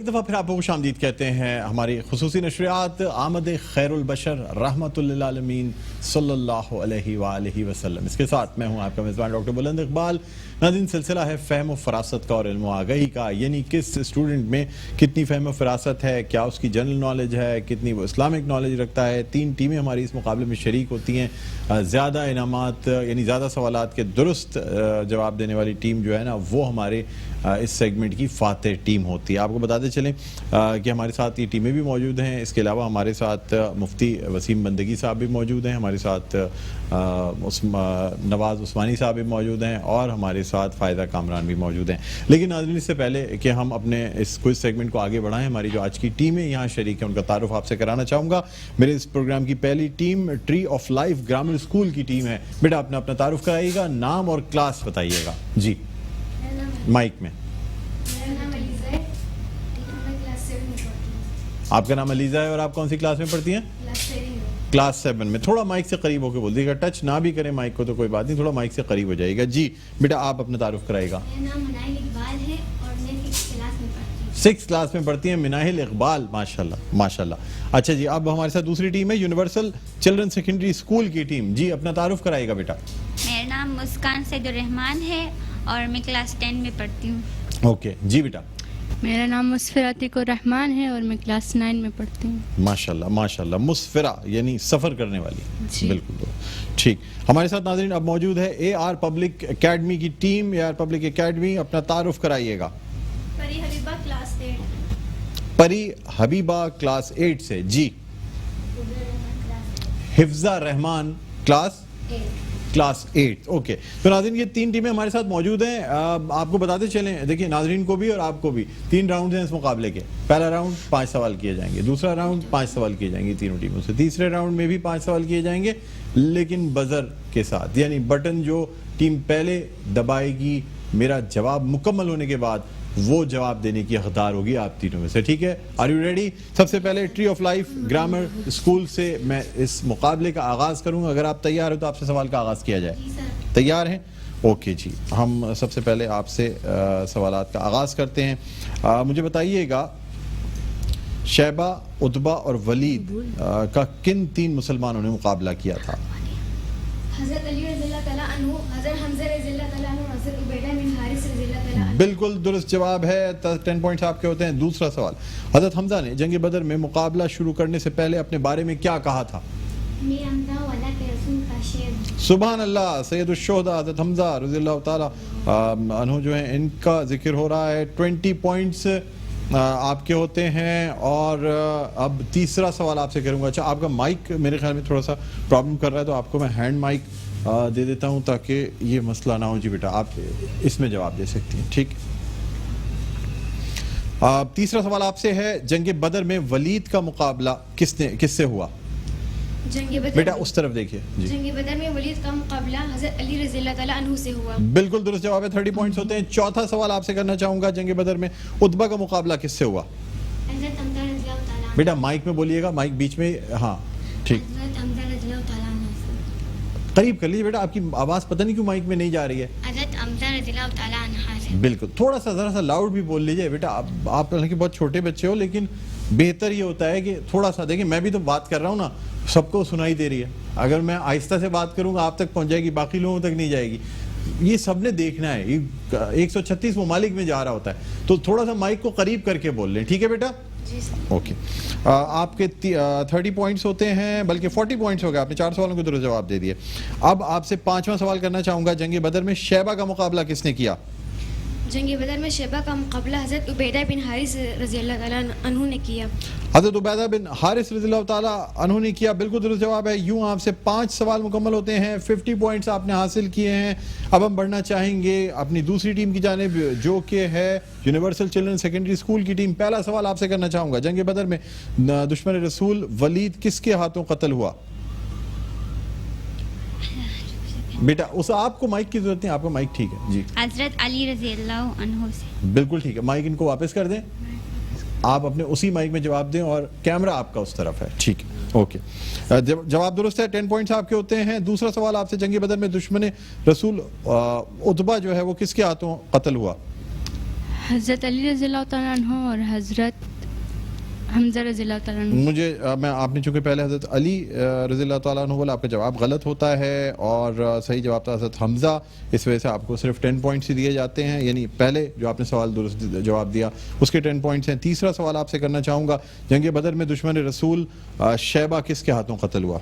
ایک دفعہ پھر آپ کو خوش آمدید کہتے ہیں ہماری خصوصی نشریات آمد خیر البشر رحمت للعالمین صلی اللہ علیہ وآلہ وسلم. اس کے ساتھ میں ہوں آپ کا میزبان ڈاکٹر بلند اقبال. ناظرین، سلسلہ ہے فہم و فراست کا اور علم و آگہی کا، یعنی کس اسٹوڈنٹ میں کتنی فہم و فراست ہے، کیا اس کی جنرل نالج ہے، کتنی وہ اسلامک نالج رکھتا ہے. 3 ٹیمیں ہماری اس مقابلے میں شریک ہوتی ہیں. زیادہ انعامات یعنی زیادہ سوالات کے درست جواب دینے والی ٹیم جو ہے نا وہ ہمارے اس سیگمنٹ کی فاتح ٹیم ہوتی ہے. آپ کو بتاتے چلیں کہ ہمارے ساتھ یہ ٹیمیں بھی موجود ہیں. اس کے علاوہ ہمارے ساتھ مفتی وسیم بندگی صاحب بھی موجود ہیں، ہمارے ساتھ نواز عثمانی صاحب بھی موجود ہیں اور ہمارے ساتھ فائدہ کامران بھی موجود ہیں. لیکن ناظرین، اس سے پہلے کہ ہم اپنے اس کوئز سیگمنٹ کو آگے بڑھائیں، ہماری جو آج کی ٹیمیں یہاں شریک ہیں ان کا تعارف آپ سے کرانا چاہوں گا. میرے اس پروگرام کی پہلی team tree of life grammar school کی ٹیم ہے. بیٹا اپنا تعارف کرائیے گا، نام اور کلاس بتائیے گا. جی مائک میں. آپ کا نام علیزہ ہے اور آپ کون سی کلاس میں پڑھتی ہیں؟ کلاس 7 میں. تھوڑا مائک سے قریب ہو کے بول دیے گا، ٹچ نہ بھی کریں مائک کو تو کوئی بات نہیں، تھوڑا مائک سے قریب ہو جائے گا. جی بیٹا آپ اپنا تعارف کرائے گا. میرا نام مناہل اقبال ہے اور میں 6th کلاس میں پڑھتی ہوں. 6th کلاس میں پڑھتی ہیں مناہل اقبال. ماشاءاللہ ماشاءاللہ. اچھا جی، اب ہمارے ساتھ دوسری ٹیم ہے یونیورسل چلڈرن سیکنڈری اسکول کی ٹیم. جی اپنا تعارف کرائے گا بیٹا. میرا نام مسکان سید الرحمان ہے اور میں کلاس 10 میں پڑھتی ہوں. اوکے جی بیٹا. میرا نام مسفرہ عتیق الرحمان ہے اور میں کلاس 9 میں پڑھتی ہوں. ماشاءاللہ ماشاءاللہ. مسفرہ یعنی سفر کرنے والی. جی بالکل ٹھیک. ہمارے ساتھ ناظرین اب موجود ہے اے آر پبلک اکیڈمی کی team. A R public academy اپنا تعارف کرائیے گا. پری حبیبہ کلاس 8. پری حبیبہ کلاس 8 سے. جی حفظہ رحمان کلاس 8. اوکے. تو ناظرین یہ 3 ٹیمیں ہمارے ساتھ موجود ہیں. آپ کو بتاتے چلیں، دیکھیں ناظرین کو بھی اور آپ کو بھی 3 راؤنڈ ہیں اس مقابلے کے. پہلا راؤنڈ 5 سوال کیے جائیں گے، دوسرا راؤنڈ 5 سوال کیے جائیں گے تینوں ٹیموں سے، تیسرے راؤنڈ میں بھی 5 سوال کیے جائیں گے لیکن بزر کے ساتھ، یعنی بٹن جو ٹیم پہلے دبائے گی میرا جواب مکمل ہونے کے بعد وہ جواب دینے کی حقدار ہوگی آپ تینوں میں سے. ٹھیک ہے، آر یو ریڈی؟ سب سے پہلے tree of life grammar school سے میں اس مقابلے کا آغاز کروں گا. اگر آپ تیار ہو تو آپ سے سوال کا آغاز کیا جائے. تیار ہیں؟ اوکے جی. ہم سب سے پہلے آپ سے سوالات کا آغاز کرتے ہیں. مجھے بتائیے گا شیبہ، عتبہ اور ولید کا کن 3 مسلمانوں نے مقابلہ کیا تھا؟ حضرت علی رضی اللہ تعالیٰ عنہ، حضرت حمزہ رضی اللہ تعالیٰ عنہ، حضرت عبیدہ بن حارث رضی اللہ تعالیٰ عنہ. بالکل درست جواب ہے. 10 پوائنٹس آپ کے ہوتے ہیں. دوسرا سوال، حضرت حمزہ نے جنگ بدر میں مقابلہ شروع کرنے سے پہلے اپنے بارے میں کیا کہا تھا؟ میں حمزہ والا کے رسول کا شعر. سبحان اللہ. سید الشہداء حضرت حمزہ رضی اللہ تعالیٰ عنہ جو ہیں ان کا ذکر ہو رہا ہے. 20 پوائنٹس آپ کے ہوتے ہیں. اور اب تیسرا سوال آپ سے کروں گا. اچھا آپ کا مائک میرے خیال میں تھوڑا سا پرابلم کر رہا ہے تو آپ کو میں ہینڈ مائک دے دیتا ہوں تاکہ یہ مسئلہ نہ ہو. جی بیٹا آپ اس میں جواب دے سکتی ہیں. ٹھیک. تیسرا سوال آپ سے ہے، جنگ بدر میں ولید کا مقابلہ کس سے ہوا؟ جنگ بدر بیٹا اس طرف دیکھیے. جی جنگ بدر میں ولید کا مقابلہ حضرت علی رضی اللہ تعالیٰ عنہ سے ہوا. بالکل درست جواب ہے. 30 پوائنٹس ہوتے ہیں. چوتھا سوال آپ سے کرنا چاہوں گا، جنگ بدر میں عتبہ کا مقابلہ کس سے ہوا؟ حضرت حمزہ رضی اللہ تعالیٰ عنہ. بیٹا مائک میں بولیے گا، مائک بیچ میں. ہاں ٹھیک، حضرت حمزہ رضی اللہ تعالیٰ عنہ سے. قریب کر لیجیے بیٹا، آپ کی آواز پتہ نہیں کیوں مائک میں نہیں جا رہی ہے. حضرت حمزہ رضی اللہ تعالیٰ عنہ سے. بالکل. تھوڑا سا ذرا سا لاؤڈ بھی بول لیجیے بیٹا. آپ حالانکہ بہت چھوٹے بچے ہو لیکن بہتر یہ ہوتا ہے کہ تھوڑا سا دیکھیں، میں بھی تو بات کر رہا ہوں نا، سب کو سنائی دے رہی ہے. اگر میں آہستہ سے بات کروں گا آپ تک پہنچ جائے گی، باقی لوگوں تک نہیں جائے گی. یہ سب نے دیکھنا ہے، 136 ممالک میں جا رہا ہوتا ہے تو تھوڑا سا مائک کو قریب کر کے بول لیں. ٹھیک ہے بیٹا؟ جی سر. اوکے. آپ کے 30 پوائنٹس ہوتے ہیں، بلکہ 40 پوائنٹس ہو گئے. آپ نے 4 سوالوں کے درست جواب دے دیے. اب آپ سے 5واں سوال کرنا چاہوں گا، جنگ بدر میں شیبہ کا مقابلہ کس نے کیا؟ جنگ بدر میں شیبہ کا مقابلہ حضرت عبیدہ بن حارث رضی اللہ تعالیٰ عنہ نے کیا. حضرت عبیدہ بن حارث رضی اللہ تعالیٰ عنہ نے کیا. بالکل درست جواب ہے. یوں آپ سے 5 سوال مکمل ہوتے ہیں. 50 پوائنٹس آپ نے حاصل کیے ہیں. اب ہم بڑھنا چاہیں گے اپنی دوسری ٹیم کی جانب جو کہ ہے یونیورسل چلڈرن سیکنڈری اسکول کی ٹیم. پہلا سوال آپ سے کرنا چاہوں گا، جنگ بدر میں دشمن رسول ولید کس کے ہاتھوں قتل ہوا؟ بیٹا اس آپ کو مائک کی ضرورت نہیں، آپ کا مائک ٹھیک ہے. جی حضرت علی رضی اللہ عنہ سے. بالکل ٹھیک ہے. مائک ان کو واپس کر دیں، آپ اپنے اسی مائک میں جواب دیں اور کیمرہ آپ کا اس طرف ہے. ٹھیک ہے اوکے. جواب درست ہے. 10 پوائنٹس آپ کے ہوتے ہیں. دوسرا سوال آپ سے، جنگ بدر میں دشمن رسول عتبہ جو ہے وہ کس کے ہاتھوں قتل ہوا؟ حضرت علی رضی اللہ تعالیٰ عنہ اور حضرت حمزہ رضی اللہ تعالیٰ عنہ. مجھے میں آپ نے چونکہ پہلے حضرت علی رضی اللہ تعالیٰ عنہ بولا، آپ کا جواب غلط ہوتا ہے اور صحیح جواب تھا حضرت حمزہ. اس وجہ سے آپ کو صرف 10 پوائنٹس ہی دیے جاتے ہیں، یعنی پہلے جو آپ نے سوال درست جواب دیا اس کے 10 پوائنٹس ہیں. تیسرا سوال آپ سے کرنا چاہوں گا، جنگ بدر میں دشمن رسول شیبہ کس کے ہاتھوں قتل ہوا؟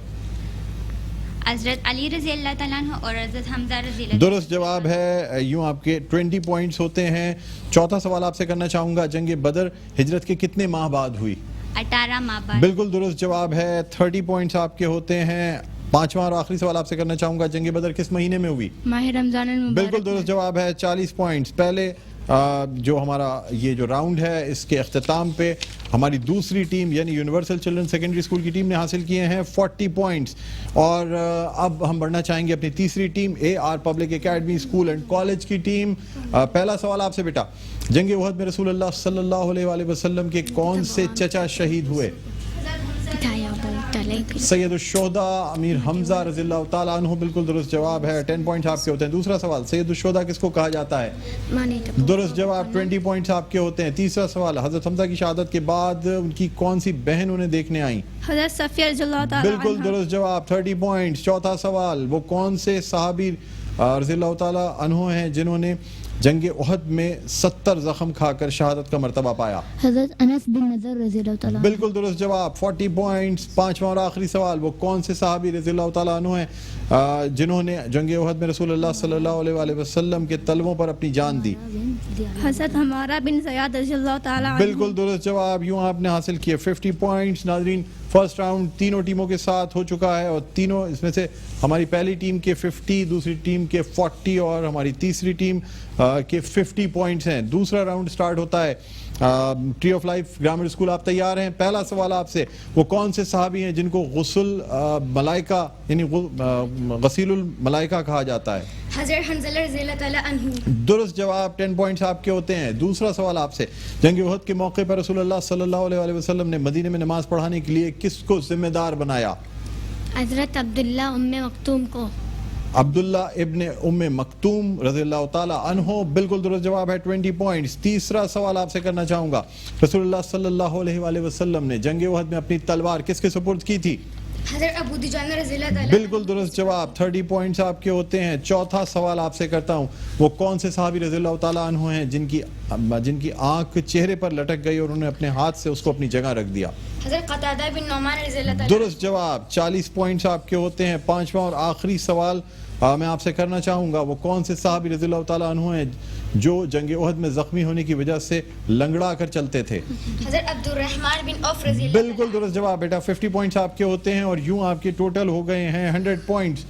حضرت علی رضی اللہ تعالیٰ عنہ اور حضرت حمزہ رضی اللہ. درست جواب ہے. یوں آپ کے 20 پوائنٹس ہوتے ہیں. چوتھا سوال آپ سے کرنا چاہوں گا، جنگ بدر ہجرت کے کتنے ماہ بعد ہوئی؟ 18 ماہ بعد. بالکل درست جواب ہے. 30 پوائنٹس آپ کے ہوتے ہیں. پانچواں اور آخری سوال آپ سے کرنا چاہوں گا، جنگ بدر کس مہینے میں ہوئی؟ ماہ رمضان المبارک. بالکل درست جواب ہے. 40 پوائنٹس. پہلے جو ہمارا یہ جو راؤنڈ ہے اس کے اختتام پہ ہماری دوسری ٹیم یعنی یونیورسل چلڈرن سیکنڈری اسکول کی ٹیم نے حاصل کیے ہیں 40 پوائنٹس. اور اب ہم بڑھنا چاہیں گے اپنی تیسری team A R public academy school and college کی ٹیم. پہلا سوال آپ سے بیٹا، جنگ احد میں رسول اللہ صلی اللہ علیہ وآلہ وسلم کے کون سے چچا شہید ہوئے؟ سید الشہداء امیر حمزہ رضی اللہ تعالیٰ عنہ. بالکل درست جواب ہے. 10 پوائنٹس آپ کے ہوتے ہیں. دوسرا سوال، سید الشہداء کس کو کہا جاتا ہے؟ درست جواب. 20 پوائنٹس آپ کے ہوتے ہیں. تیسرا سوال، حضرت حمزہ کی شہادت کے بعد ان کی کون سی بہن انہیں دیکھنے آئیں؟ حضرت صفیہ رضی اللہ تعالیٰ عنہ. بالکل درست جواب. 30 پوائنٹس. چوتھا سوال، وہ کون سے صحابی رضی اللہ تعالیٰ عنہ ہیں جنہوں نے جنگ احد میں 70 زخم کھا کر شہادت کا مرتبہ پایا؟ حضرت انس بن نضر رضی اللہ تعالیٰ. بالکل درست جواب. 40 پوائنٹس. پانچواں اور آخری سوال، وہ کون سے صحابی رضی اللہ تعالیٰ عنہ ہیں جنہوں نے جنگ احد میں رسول اللہ صلی اللہ علیہ وآلہ وسلم کے تلووں پر اپنی جان دی؟ حضرت حمارہ بن زیاد رضی اللہ تعالیٰ عنہ. بالکل درست جواب. یوں آپ نے حاصل کیے 50 پوائنٹس. ناظرین، فرسٹ راؤنڈ تینوں ٹیموں کے ساتھ ہو چکا ہے اور تینوں اس میں سے ہماری پہلی ٹیم کے 50، دوسری ٹیم کے 40 اور ہماری تیسری ٹیم کے 50 پوائنٹس ہیں. دوسرا راؤنڈ سٹارٹ ہوتا ہے. Tree of life grammar school, آپ تیار ہیں؟ پہلا سوال آپ سے، وہ کون سے صحابی ہیں جن کو غسل ملائکہ یعنی غسیل الملائکہ کہا جاتا ہے؟ حضرت حنظلہ رضی اللہ تعالیٰ عنہ. درست جواب. 10 پوائنٹس آپ کے ہوتے ہیں. دوسرا سوال آپ سے، جنگ احد کے موقع پر رسول اللہ صلی اللہ علیہ وآلہ وسلم نے مدینے میں نماز پڑھانے کے لیے کس کو ذمہ دار بنایا؟ حضرت عبداللہ ام مکتوم کو. عبداللہ ابن ام مکتوم رضی اللہ تعالیٰ عنہ. بالکل درست جواب ہے. 20 پوائنٹس. تیسرا سوال آپ سے کرنا چاہوں گا، رسول اللہ صلی اللہ علیہ وآلہ وسلم نے جنگ احد میں اپنی تلوار کس کے سپرد کی تھی؟ حضرت ابو دجانہ رضی اللہ تعالیٰ. بالکل درست جواب. 30 پوائنٹس آپ کے ہوتے ہیں. چوتھا سوال آپ سے کرتا ہوں، وہ کون سے صحابی رضی اللہ تعالیٰ عنہ ہیں جن کی آنکھ چہرے پر لٹک گئی اور انہوں نے اپنے ہاتھ سے اس کو اپنی جگہ رکھ دیا؟ حضرت قتادہ بن نعمان رضی اللہ تعالیٰ. درست جواب. 40 پوائنٹس آپ کے ہوتے ہیں. پانچواں اور آخری سوال میں آپ سے کرنا چاہوں گا، وہ کون سے صحابی رضی اللہ تعالیٰ عنہ ہیں جو جنگ احد میں زخمی ہونے کی وجہ سے لنگڑا کر چلتے تھے؟ حضرت عبد الرحمن بن عوف رضی اللہ. بالکل درست جواب بیٹا. 50 پوائنٹس آپ کے ہوتے ہیں اور یوں آپ کے ٹوٹل ہو گئے ہیں 100 پوائنٹس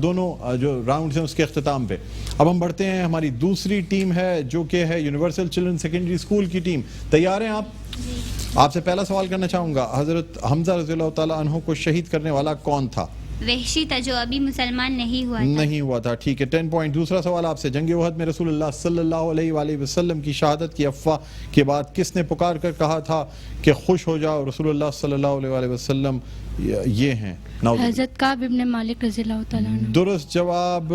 دونوں جو راؤنڈز ہیں اس کے اختتام پہ. اب ہم بڑھتے ہیں. ہماری دوسری ٹیم ہے جو کہ ہے یونیورسل چلڈرن سیکنڈری اسکول کی ٹیم. تیار ہیں آپ؟ آپ سے پہلا سوال کرنا چاہوں گا، حضرت حمزہ رضی اللہ تعالیٰ عنہ کو شہید کرنے والا کون تھا؟ وحشی تھا جو ابھی مسلمان نہیں ہوا تھا. ٹھیک ہے. 10 پوائنٹ. دوسرا سوال آپ سے، جنگ احد میں رسول اللہ صلی اللہ علیہ وآلہ وسلم کی شہادت کی افواہ کے بعد کس نے پکار کر کہا تھا کہ خوش ہو جاؤ رسول اللہ صلی اللہ علیہ وآلہ وسلم یہ ہیں؟ حضرت کعب ابن مالک رضی اللہ تعالیٰ عنہ. درست جواب.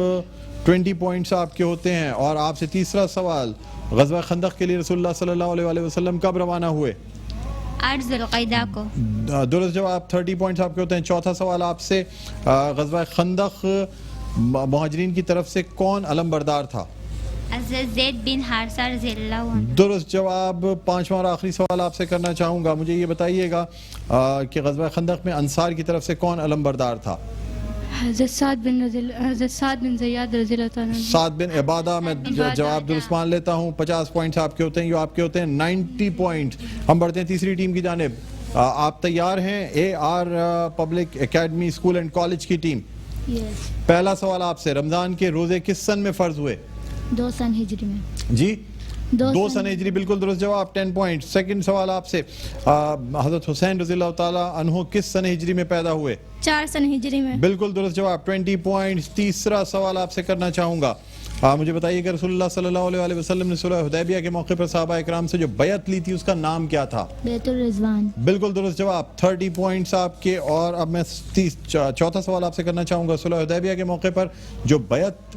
20 پوائنٹس آپ کے ہوتے ہیں. اور آپ سے تیسرا سوال، غزوہ خندق کے لیے رسول اللہ صلی اللہ علیہ وآلہ وسلم کب روانہ ہوئے؟ 8 ذوالقعدہ کو. درست جواب. 30 پوائنٹس آپ کے ہوتے ہیں. چوتھا سوال آپ سے، غزوہ خندق مہاجرین کی طرف سے کون علم بردار تھا؟ حضرت زید بن حارثہ رضی اللہ عنہ. درست جواب. پانچواں اور آخری سوال آپ سے کرنا چاہوں گا، مجھے یہ بتائیے گا کہ غزوہ خندق میں انصار کی طرف سے کون علم بردار تھا؟ حضرت سعد بن زیاد رضی اللہ تعالیٰ عنہ. سعد بن عبادہ. میں جواب درست مان لیتا ہوں. 50 پوائنٹس آپ کے ہوتے ہیں. یہ آپ کے ہوتے ہیں 90 پوائنٹس. ہم بڑھتے ہیں تیسری ٹیم کی جانب. آپ تیار ہیں؟ A R public academy school and college کی ٹیم. پہلا سوال آپ سے، رمضان کے روزے کس سن میں فرض ہوئے؟ 2 سن ہجری میں. جی 2 سن ہجری. بالکل درست جواب. 10 پوائنٹ. سیکنڈ سوال آپ سے، حضرت حسین رضی اللہ تعالیٰ عنہ کس سن ہجری میں پیدا ہوئے؟ 4 سن ہجری میں. بالکل درست جواب. 20 پوائنٹس. تیسرا سوال آپ سے کرنا چاہوں گا، مجھے بتائیے کہ رسول اللہ صلی اللہ علیہ وسلم نے صلح حدیبیہ کے موقع پر صحابہ اکرام سے جو بیعت لی تھی اس کا نام کیا تھا؟ بیعت الرضوان. بالکل درست جواب. 30 پوائنٹس آپ کے. اور اب میں چوتھا سوال آپ سے کرنا چاہوں گا، صلح حدیبیہ کے موقع پر جو بیعت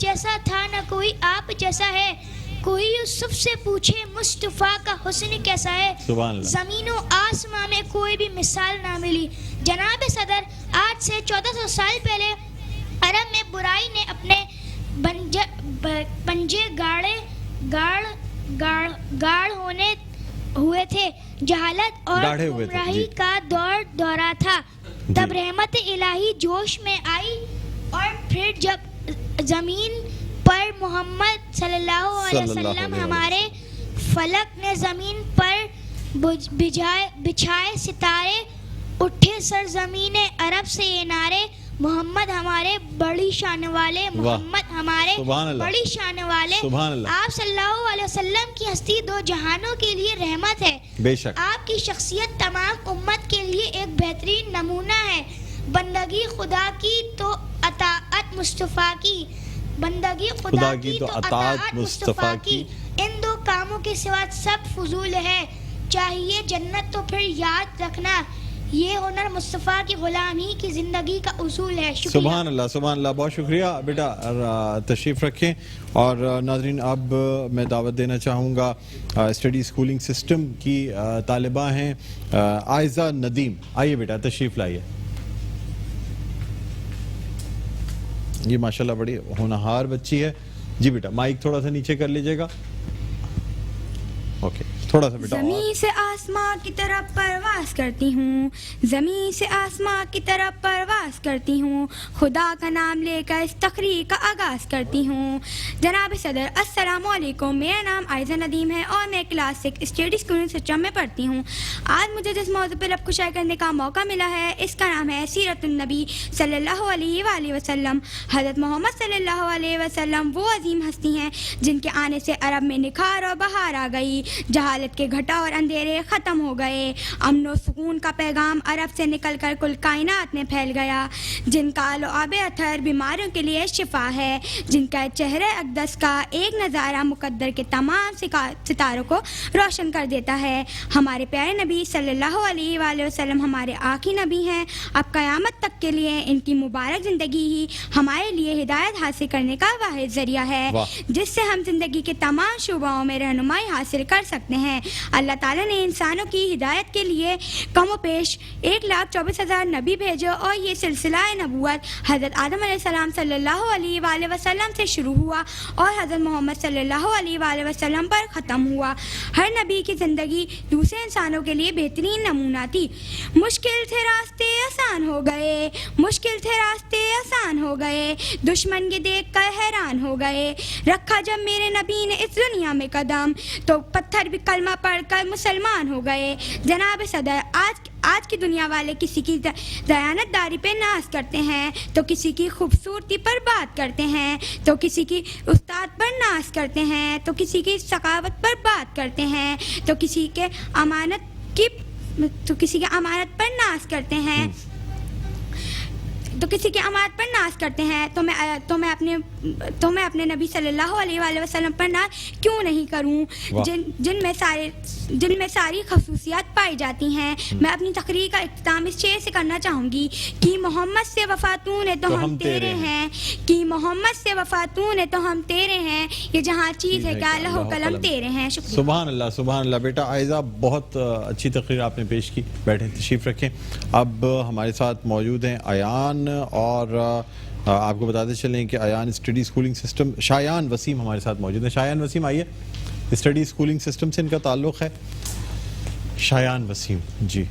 جیسا تھا نہ کوئی آپ جیسا ہے, کوئی یوسف سے پوچھے مصطفیٰ کا حسن کیسا ہے. سبحان اللہ. زمین و آسمان میں کوئی بھی مثال نہ ملی. جناب صدر, آج سے 1400 سال پہلے عرب میں برائی نے اپنے پنجے گاڑ ہوئے تھے. جہالت اور گمراہی کا دورہ تھا. تب رحمت الہی جوش میں آئی, اور پھر جب زمین پر محمد صلی اللہ علیہ وسلم ہمارے فلک نے زمین پر بچھائے ستارے, اٹھے سرزمین عرب سے یہ نعرے, محمد ہمارے بڑی شان والے, محمد ہمارے بڑی شان والے. آپ صلی اللہ علیہ وسلم کی ہستی دو جہانوں کے لیے رحمت ہے. بے شک آپ کی شخصیت تمام امت کے لیے ایک بہترین نمونہ ہے. بندگی خدا کی تو اطاعت مصطفیٰ کی, بندگی خدا کی تو اطاعت مصطفیٰ کی. ان دو کاموں کے سوا سب فضول ہے. چاہیے جنت تو پھر یاد رکھنا, یہ ہنر مصطفیٰ کی غلامی کی زندگی کا اصول ہے. سبحان اللہ, سبحان اللہ. بہت شکریہ بیٹا, تشریف رکھیں. اور ناظرین, اب میں دعوت دینا چاہوں گا اسٹڈی اسکولنگ سسٹم کی طالبہ ہیں عائزہ ندیم. آئیے بیٹا, تشریف لائیے. یہ ماشاءاللہ بڑی ہونہار بچی ہے. جی بیٹا, مائک تھوڑا سا نیچے کر لیجئے گا. اوکے, تھوڑا سا بیٹا. زمین سے آسمان کی طرف پرواز کرتی ہوں, زمین سے آسمان کی طرف پرواز کرتی ہوں, خدا کا نام لے کر اس تقریر کا آغاز کرتی ہوں. جناب صدر, السلام علیکم. میرا نام عائزہ ندیم ہے اور میں کلاس 6 اسٹڈی اسکولنگ سسٹم میں پڑھتی ہوں. آج مجھے جس موضوع پہ لب کشائی کرنے کا موقع ملا ہے, اس کا نام ہے سیرت النبی صلی اللہ علیہ وآلہ وسلم. حضرت محمد صلی اللہ علیہ وسلم وہ عظیم ہستی ہیں جن کے آنے سے عرب میں نکھار اور بہار آ گئی, جہالت کے گھٹا اور اندھیرے ختم ہو گئے, امن و سکون کا پیغام عرب سے نکل کر کل کائنات میں پھیل گیا. جن کا آل و آب اطہر بیماریوں کے لیے شفا ہے, جن کا چہرہ اقدس کا ایک نظارہ مقدر کے تمام ستاروں کو روشن کر دیتا ہے. ہمارے پیارے نبی صلی اللہ علیہ وآلہ وسلم ہمارے آخری نبی ہیں. اب قیامت تک کے لیے ان کی مبارک زندگی ہی ہمارے لیے ہدایت حاصل کرنے کا واحد ذریعہ ہے, جس سے ہم زندگی کے تمام شعبوں میں رہنمائی حاصل کر سکتے ہیں. اللہ تعالیٰ نے انسانوں کی ہدایت کے لیے کم و بیش 1,24,000 نبی بھیجے, اور یہ سلسلہ نبوت حضرت آدم علیہ السلام صلی اللہ علیہ وآلہ وسلم سے شروع ہوا اور حضرت محمد صلی اللہ علیہ وآلہ وسلم پر ختم ہوا. ہر نبی کی زندگی دوسرے انسانوں کے لیے بہترین نمونہ تھی. مشکل تھے راستے آسان ہو گئے, مشکل تھے راستے آسان ہو گئے, دشمن یہ دیکھ کر حیران ہو گئے. رکھا جب میرے نبی نے اس دنیا میں قدم, تو پتھر بھی کلمہ پڑھ کر مسلمان ہو گئے. جناب صدر, آج کی دنیا والے کسی کی دیانت داری پہ ناز کرتے ہیں, تو کسی کی خوبصورتی پر بات کرتے ہیں, تو کسی کی استاد پر ناز کرتے ہیں, تو کسی کی ثقافت پر بات کرتے ہیں, تو کسی کے امانت پر ناز کرتے ہیں, تو میں اپنے نبی صلی اللہ علیہ وآلہ وسلم پر ناز کیوں نہیں کروں, جن میں ساری خصوصیات پائی جاتی ہیں. میں اپنی تقریر کا اختتام اس شعر سے کرنا چاہوں گی کہ محمد سے وفاتوں نے تو ہم تیرے ہیں, کہ محمد سے وفاتوں نے تو ہم تیرے ہیں, یہ جہاں چیز ہے کہ لوح و قلم تیرے ہیں. شکریہ. سبحان اللہ, سبحان اللہ. بیٹا عائزہ, بہت اچھی تقریر آپ نے پیش کی. بیٹھیں, تشریف رکھیں. اب ہمارے ساتھ موجود ہیں ایان, اور آپ کو بتاتے چلیں کہ ایان اسٹڈی اسکولنگ سسٹم, شایان وسیم ہمارے ساتھ موجود ہیں. شایان وسیم, آئیے. اسٹڈی اسکولنگ سسٹم سے ان کا تعلق ہے. شایان وسیم, جی.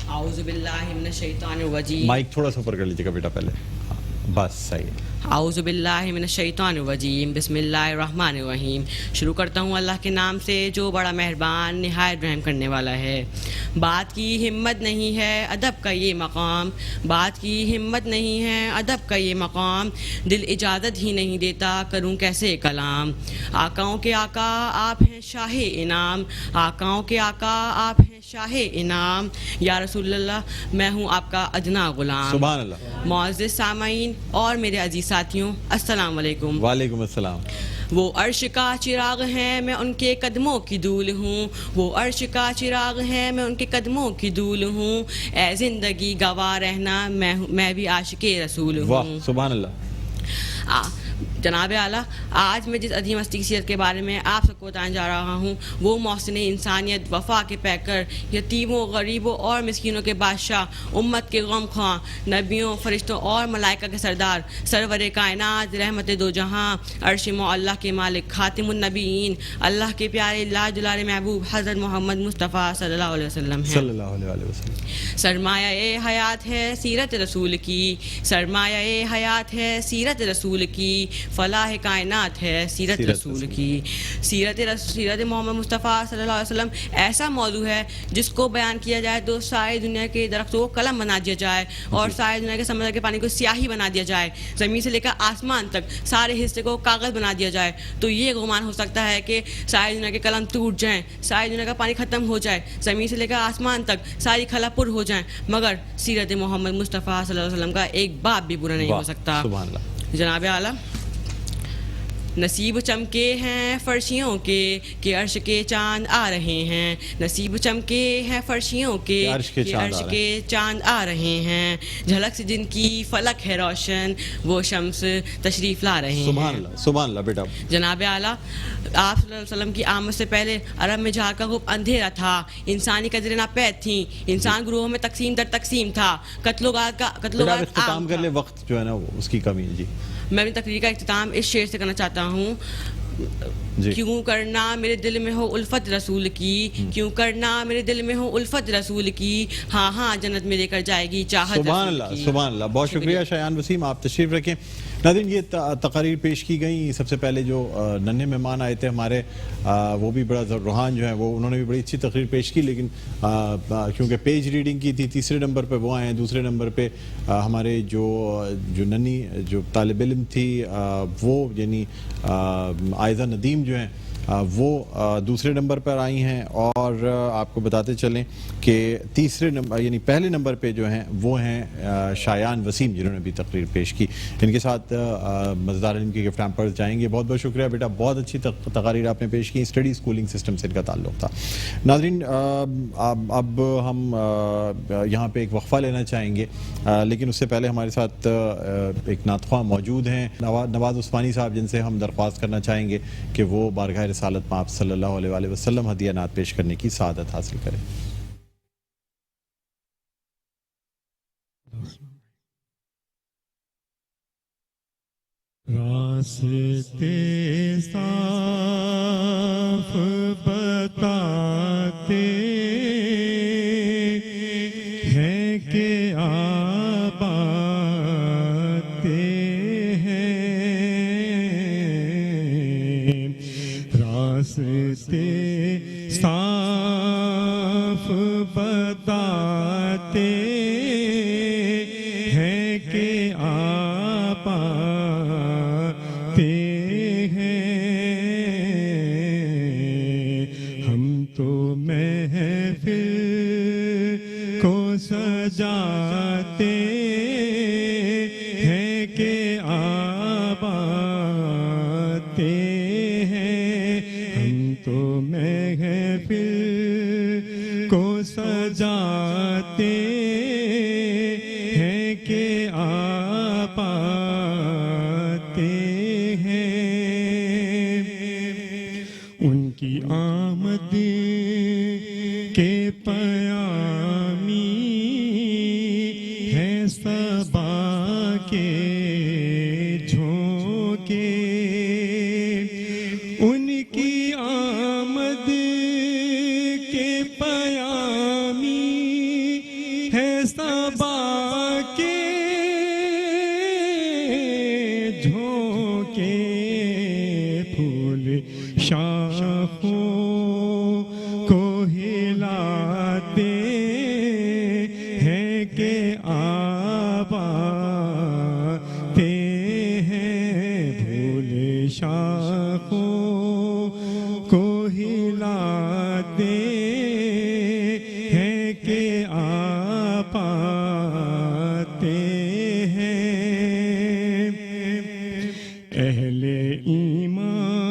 اعوذ باللہ من الشیطان الرجیم. مائک تھوڑا سا اوپر کر لیجیے گا بیٹا پہلے, بس صحیح ہے. اعوذ باللہ من الشیطان الرجیم. بسم اللہ الرحمن الرحیم. شروع کرتا ہوں اللہ کے نام سے جو بڑا مہربان نہایت رحم کرنے والا ہے. بات کی ہمت نہیں ہے ادب کا یہ مقام, بات کی ہمت نہیں ہے ادب کا یہ مقام, دل اجازت ہی نہیں دیتا کروں کیسے کلام. آقاؤں کے آقا آپ ہیں شاہ انعام, آقاؤں کے آقا آپ ہیں شاہ انعام. یا رسول اللہ, میں ہوں آپ کا ادنا غلام. سبحان اللہ. معزز سامعین اور میرے عزیز ساتھیوں, السلام علیکم. وعلیکم السلام. وہ عرش کا چراغ ہے میں ان کے قدموں کی دھول ہوں، وہ عرش کا چراغ ہے میں ان کے قدموں کی دھول ہوں، اے زندگی گواہ رہنا میں بھی عاشق رسول ہوں۔ واہ سبحان اللہ۔ جناب اعلیٰ، آج میں جس عظیم ہستی کی سیرت کے بارے میں آپ سب کو بتانے جا رہا ہوں وہ محسن انسانیت، وفا کے پیکر، یتیموں، غریبوں اور مسکینوں کے بادشاہ، امت کے غم خواں، نبیوں، فرشتوں اور ملائکہ کے سردار، سرور کائنات، رحمت دو جہاں، عرش معلیٰ کے مالک، خاتم النبیین، اللہ کے پیارے لاج دلارے محبوب حضرت محمد مصطفیٰ صلی اللہ علیہ وسلم ہیں۔ صلی اللہ علیہ وسلم۔ سرمایہ حیات ہے سیرت رسول کی، سرمایہ حیات ہے سیرت رسول کی، فلاح کائنات ہے سیرت رسول کی۔ سیرت محمد مصطفیٰ صلی اللہ علیہ وسلم ایسا موضوع ہے جس کو بیان کیا جائے تو ساری دنیا کے درختوں کو قلم بنا دیا جائے اور ساری دنیا کے سمندر کے پانی کو سیاہی بنا دیا جائے، زمین سے لے کر آسمان تک سارے حصے کو کاغذ بنا دیا جائے، تو یہ گمان ہو سکتا ہے کہ ساری دنیا کے قلم ٹوٹ جائیں، ساری دنیا کا پانی ختم ہو جائے، زمین سے لے کر آسمان تک ساری خلا پر ہو جائیں، مگر سیرت محمد مصطفیٰ صلی اللہ علیہ وسلم کا ایک باب بھی برا نہیں ہو سکتا۔ سبحان اللہ۔ جناب اعلیٰ، نصیب چمکے ہیں فرشیوں کے کہ عرش کے چاند آ رہے ہیں، نصیب چمکے ہیں فرشیوں کے کہ عرش کے چاند آ رہے ہیں، جھلک سے جن کی فلک ہے روشن وہ شمس تشریف لا رہے ہیں۔ سبحان اللہ سبحان اللہ بیٹا۔ جناب اعلیٰ، آپ صلی اللہ علیہ وسلم کی آمد سے پہلے عرب میں جہاں کا خوب اندھیرا تھا، انسانی قدریں ناپید تھیں، انسان گروہوں میں تقسیم در تقسیم تھا، قتل و غارت اختتام کر لے، وقت جو ہے نا اس کی کمی ہے۔ جی میں اپنی تقریر کا اختتام اس شعر سے کرنا چاہتا ہوں۔ کیوں کرنا میرے دل میں ہو الفت رسول کی، کیوں کرنا میرے دل میں ہو الفت رسول کی، ہاں ہاں جنت میں لے کر جائے گی چاہت رسول کی۔ سبحان اللہ سبحان اللہ۔ بہت شکریہ شایان وسیم، آپ تشریف رکھیں۔ ناظرین، یہ تقاریر پیش کی گئیں۔ سب سے پہلے جو ننھے مہمان آئے تھے ہمارے، وہ بھی بڑا روحان جو ہیں وہ انہوں نے بھی بڑی اچھی تقریر پیش کی، لیکن کیونکہ پیج ریڈنگ کی تھی، تیسرے نمبر پہ وہ آئے ہیں، دوسرے نمبر پہ ہمارے جو ننھی جو طالب علم تھی وہ یعنی عائزہ ندیم جو ہیں وہ دوسرے نمبر پر آئی ہیں، اور آپ کو بتاتے چلیں کہ تیسرے نمبر یعنی پہلے نمبر پہ جو ہیں وہ ہیں شایان وسیم، جنہوں نے بھی تقریر پیش کی۔ ان کے ساتھ مزدار علم کے گفٹ ہیمپرز جائیں گے۔ بہت بہت شکریہ بیٹا، بہت اچھی تقاریر آپ نے پیش کی۔ اسٹڈی اسکولنگ سسٹم سے ان کا تعلق تھا۔ ناظرین، اب ہم یہاں پہ ایک وقفہ لینا چاہیں گے، لیکن اس سے پہلے ہمارے ساتھ ایک نعت خواں موجود ہیں، نواز عثمانی صاحب، جن سے ہم درخواست کرنا چاہیں گے کہ وہ بارگاہ رسالت میں آپ صلی اللہ علیہ وآلہ وسلم ہدیہ نعت پیش کرنے کی سعادت حاصل کریں۔ راستے صاف بتاتے ہیں کہ آپ آتے ہیں، راستے صاف بتاتے ہیں کہ آپ سجاتے ہیں کہ آپ آتے ہیں، ہم تو محفل کو سجاتے ہیں کہ آپ آتے ہیں، ان کی آمد کے صبا کے جھونکے، ان کی آمد کے پیامی ہے صبا کے جھونکے، پھول شاخوں کو ہلاتے ہیں کہ آپ آتے ہیں، پھول شاخوں کو ہلاتے ہیں کہ آپ آتے ہیں، اہل ایمان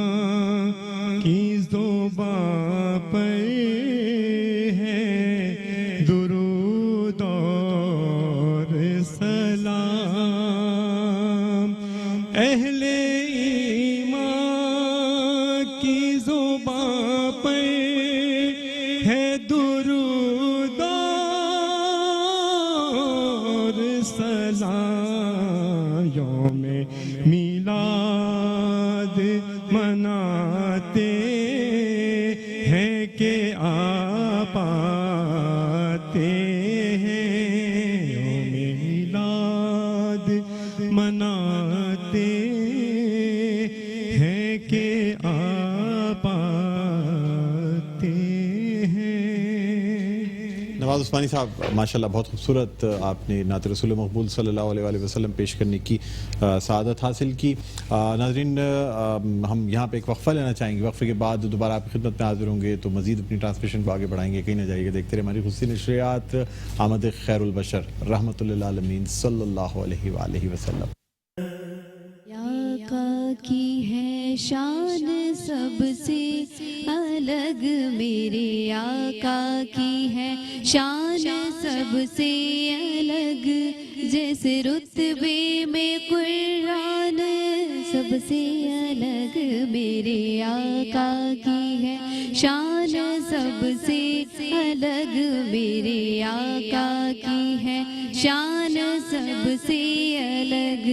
کہ آپ آتے ہیں یوم میلاد مناتے ہیں کہ آپ آتے ہیں. نواز عثمانی صاحب ماشاءاللہ بہت خوبصورت آپ نے نعت رسول مقبول صلی اللہ علیہ وآلہ وسلم پیش کرنے کی سعادت حاصل کی. ناظرین ہم یہاں پہ ایک وقفہ لینا چاہیں گے, وقفے کے بعد دوبارہ آپ کی خدمت میں حاضر ہوں گے تو مزید اپنی ٹرانسمیشن کو آگے بڑھائیں گے. کہیں نہ جائیے گا, دیکھتے رہے ہماری خصوصی نشریات آمد خیر البشر رحمۃ للعالمین صلی اللہ علیہ وآلہ وسلم. آقا کی ہے شان سب سے الگ, میرے آقا کی ہے شان سب سے الگ, جیسے رتبے میں قرآن سب سے الگ, میرے آقا کی ہے شان سب سے الگ, میرے آقا کی ہے شان سب سے الگ.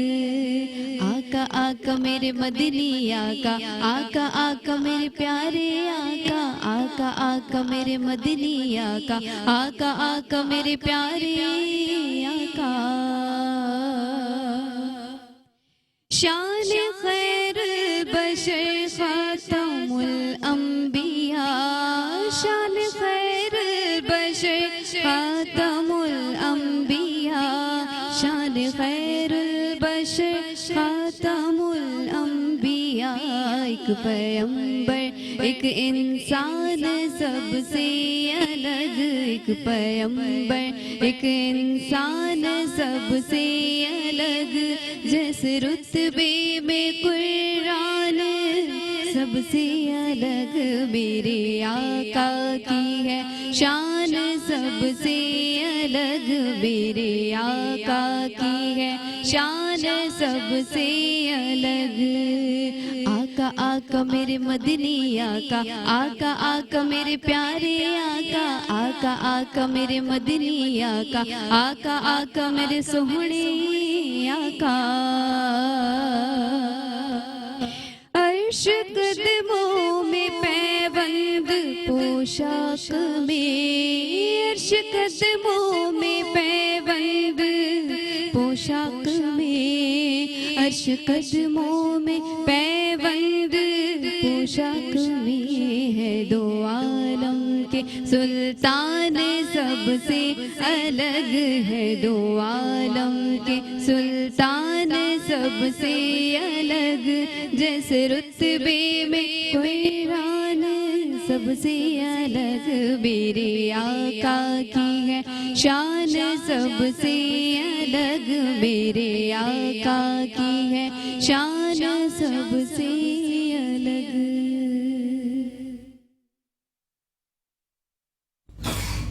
آقا آقا میرے مدنی آقا, آقا آقا میرے پیارے آقا, آقا آقا میرے مدنی آقا, آقا آقا میرے پیارے آقا. شان خیر بشر خاتم الانبیاء, شان خیر بشر خاتم الانبیاء, شان خیر البشر خاتم الانبیاء. ایک پیغمبر ایک انسان سب سے الگ, ایک پیغمبر ایک انسان سب سے الگ, جیسے رتبے میں قرآن سب سے الگ, میرے آقا کی ہے شان سب سے الگ, میرے آقا کی ہے شان سب سے الگ. آقا آقا میرے مدنی آقا, آقا آقا میرے پیارے آقا, آقا آقا میرے مدنی آقا, آقا آقا میرے سوہنے آقا. عرش قدموں میں پیوند پوشاک میں, عرش قدموں میں پیوند پوشاک میں, عرش قدموں میں پیوند پوشاک میں, ہے دو عالم کے سلطان سب سے الگ, ہے دو عالم کے سلطان سب سے الگ, جیسے رتبے میں قرآن سب سے الگ, میرے آقا کی ہے شان سب سے الگ, میرے آقا کی ہے شان سب سے الگ.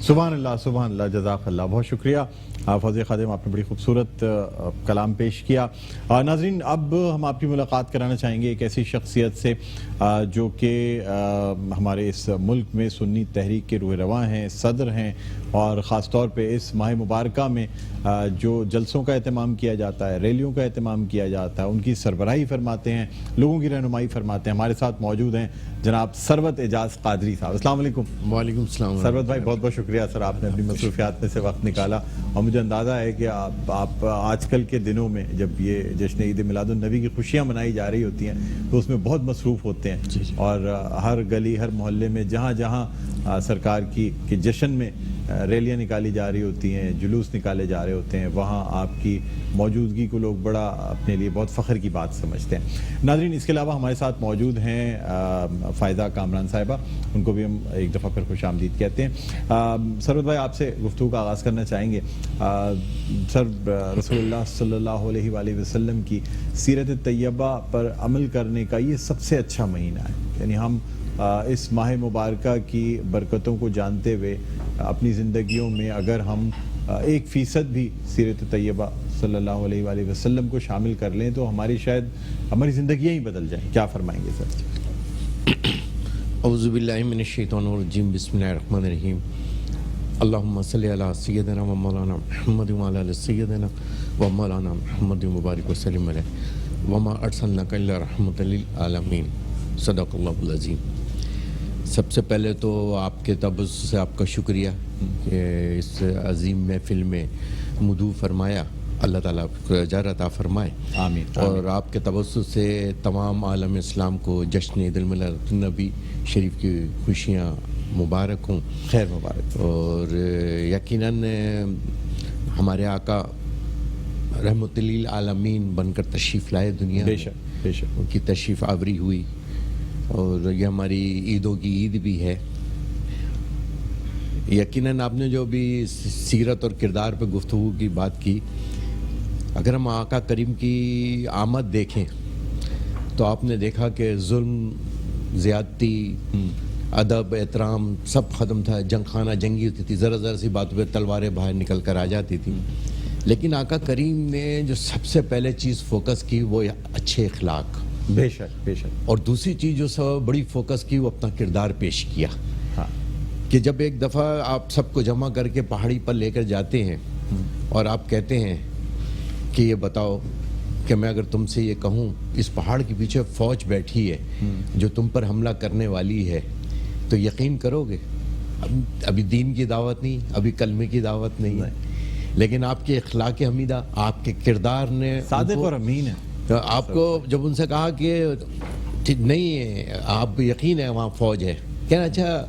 سبحان اللہ سبحان اللہ, جزاک اللہ, بہت شکریہ فوزیہ خادم, آپ نے بڑی خوبصورت کلام پیش کیا. ناظرین اب ہم آپ کی ملاقات کرانا چاہیں گے ایک ایسی شخصیت سے جو کہ ہمارے اس ملک میں سنی تحریک کے روح رواں ہیں, صدر ہیں, اور خاص طور پہ اس ماہ مبارکہ میں جو جلسوں کا اہتمام کیا جاتا ہے, ریلیوں کا اہتمام کیا جاتا ہے, ان کی سربراہی فرماتے ہیں, لوگوں کی رہنمائی فرماتے ہیں. ہمارے ساتھ موجود ہیں جناب ثروت اعجاز قادری صاحب. السلام علیکم. وعلیکم السلام. ثروت بھائی بہت بہت شکریہ سر, آپ نے اپنی مصروفیات میں سے وقت نکالا, اور مجھے اندازہ ہے کہ آپ آج کل کے دنوں میں جب یہ جشن عید میلاد النبی کی خوشیاں منائی جا رہی ہوتی ہیں تو اس میں بہت مصروف ہوتے ہیں, اور ہر گلی ہر محلے میں جہاں جہاں سرکار کی جشن میں ریلیاں نکالی جا رہی ہوتی ہیں, جلوس نکالے جا رہے ہوتے ہیں, وہاں آپ کی موجودگی کو لوگ بڑا اپنے لیے بہت فخر کی بات سمجھتے ہیں. ناظرین اس کے علاوہ ہمارے ساتھ موجود ہیں فائزہ کامران صاحبہ, ان کو بھی ہم ایک دفعہ پھر خوش آمدید کہتے ہیں. ثروت بھائی آپ سے گفتگو کا آغاز کرنا چاہیں گے. سر رسول اللہ صلی اللہ علیہ وآلہ وسلم کی سیرت طیبہ پر عمل کرنے کا یہ سب سے اچھا مہینہ ہے, یعنی ہم اس ماہ مبارکہ کی برکتوں کو جانتے ہوئے اپنی زندگیوں میں اگر ہم 1% بھی سیرت طیبہ صلی اللہ علیہ وآلہ وسلم کو شامل کر لیں تو ہماری زندگیاں ہی بدل جائیں. کیا فرمائیں گے سر؟ اعوذ باللہ من الشیطان الرجیم, بسم اللہ الرحمن الرحیم. اللہم صلی علی سیدنا و مولانا محمد و علی سیدنا و مولانا محمد مبارک وسلم علیہ وما ارسلناک الا رحمۃ للعالمین. صدق اللہ العظیم. سب سے پہلے تو آپ کے تبصر سے آپ کا شکریہ کہ اس عظیم محفل میں مدعو فرمایا. اللہ تعالیٰ آپ کو اجر عطا فرمائے. آمین. اور آپ کے تبصر سے تمام عالم اسلام کو جشن عید المیلاد النبی شریف کی خوشیاں مبارک ہوں. خیر مبارک. اور یقیناً ہمارے آقا رحمت للعالمین بن کر تشریف لائے دنیا میں. بے شک بے شک. ان کی تشریف آوری ہوئی اور یہ ہماری عیدوں کی عید بھی ہے. یقیناً آپ نے جو بھی سیرت اور کردار پہ گفتگو کی بات کی, اگر ہم آقا کریم کی آمد دیکھیں تو آپ نے دیکھا کہ ظلم, زیادتی, ادب, احترام سب ختم تھا. جنگ خانہ جنگی ہوتی تھی, ذرا ذرا سی باتوں پہ تلواریں باہر نکل کر آ جاتی تھیں. لیکن آقا کریم نے جو سب سے پہلے چیز فوکس کی وہ اچھے اخلاق. بے شک بے شک. اور دوسری چیز جو سب بڑی فوکس کی وہ اپنا کردار پیش کیا. ہاں, کہ جب ایک دفعہ آپ سب کو جمع کر کے پہاڑی پر لے کر جاتے ہیں اور آپ کہتے ہیں کہ یہ بتاؤ کہ میں اگر تم سے یہ کہوں اس پہاڑ کے پیچھے فوج بیٹھی ہے جو تم پر حملہ کرنے والی ہے تو یقین کرو گے؟ ابھی دین کی دعوت نہیں, ابھی کلمے کی دعوت نہیں ہے, لیکن آپ کے اخلاق حمیدہ, آپ کے کردار نے صادق اور امین ہے. آپ کو جب ان سے کہا کہ نہیں ہے, آپ یقین ہے وہاں فوج ہے, کہنا اچھا.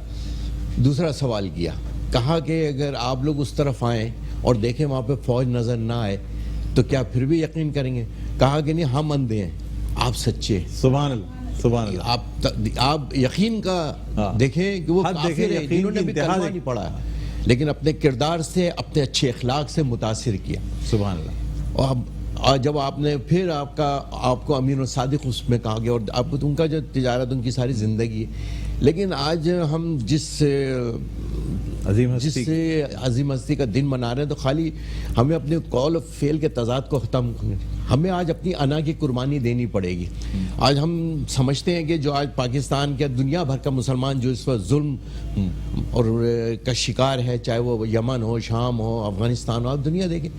دوسرا سوال کیا, کہا کہ اگر آپ لوگ اس طرف آئیں اور دیکھیں وہاں پہ فوج نظر نہ آئے تو کیا پھر بھی یقین کریں گے؟ کہا کہ نہیں, ہم اندھے ہیں, آپ سچے. سبحان اللہ سبحان اللہ. آپ یقین کا دیکھیں کہ وہ کافر ہیں جنہوں نے بھی کلمہ نہیں پڑھا ہے لیکن اپنے کردار سے, اپنے اچھے اخلاق سے متاثر کیا. سبحان اللہ. اور جب آپ نے پھر آپ کو امین و صادق اس میں کہا گیا, اور آپ ان کا جو تجارت ان کی ساری زندگی ہے. لیکن آج ہم جس عظیم ہستی کا دن منا رہے ہیں تو خالی ہمیں اپنے قول و فعل کے تضاد کو ختم کرنا, ہمیں آج اپنی انا کی قربانی دینی پڑے گی. آج ہم سمجھتے ہیں کہ جو آج پاکستان کے دنیا بھر کا مسلمان جو اس وقت ظلم اور کا شکار ہے, چاہے وہ یمن ہو, شام ہو, افغانستان ہو, آپ دنیا دیکھیں